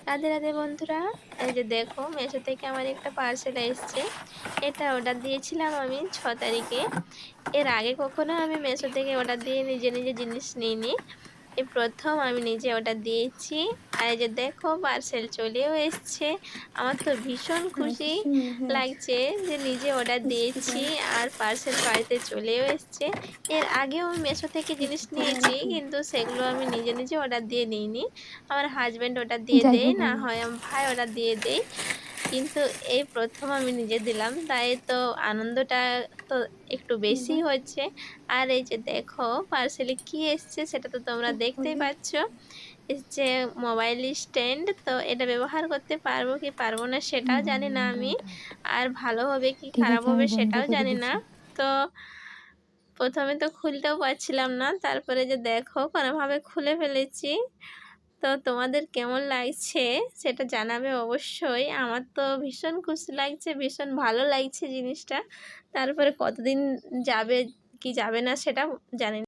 রাধে রাধে বন্ধুরা, এই যে দেখো মেশো থেকে আমার একটা পার্সেল এসছে। এটা অর্ডার দিয়েছিলাম আমি 6 তারিখে। এর আগে কখনো আমি মেশো থেকে অর্ডার দিয়ে নিজে নিজে জিনিস নিইনি। এই প্রথম আমি নিজে অর্ডার দিয়েছি। আর এই যে দেখো পার্সেল চলেও এসছে। আমার তো ভীষণ হ্যাঁ, খুশি শুনি হ্যাঁ, লাগছে যে নিজে অর্ডার বুঝতে দিয়েছি পারি, আর পার্সেল বাড়িতে চলেও এসছে। এর আগেও আমি মেশো থেকে জিনিস বুঝতে নিয়েছি, পারছি। কিন্তু সেগুলো আমি নিজে নিজে অর্ডার দিয়ে নিইনি। আমার হাজব্যান্ড অর্ডার দিয়ে যাই দেয়, হোক না হয় আমার ভাই অর্ডার দিয়ে দেয়। কিন্তু এই প্রথম আমি নিজে দিলাম, তাই তো আনন্দটা তো একটু বেশি বাহ! হচ্ছে। আর এই যে দেখো পার্সেলে কি এসছে সেটা তো তোমরা খুব দেখতেই ভালো। পাচ্ছ। এসছে মোবাইল স্ট্যান্ড। তো এটা ব্যবহার করতে পারবো কি পারবো না সেটাও জানি না আমি। আর ভালো হবে কি ঠিক খারাপ আছে, হবে আমি বন্ধ সেটাও করে জানি না। দিচ্ছি। তো প্রথমে তো খুলতেও পারছিলাম না, তারপরে যে দেখো কোনোভাবে খুলে ফেলেছি। তো তোমাদের কেমন লাগছে সেটা জানাবে অবশ্যই। আমার তো ভীষণ খুশি লাগছে, ভীষণ ভালো লাগছে জিনিসটা। তারপরে কতদিন যাবে কি যাবে না সেটা জানি না।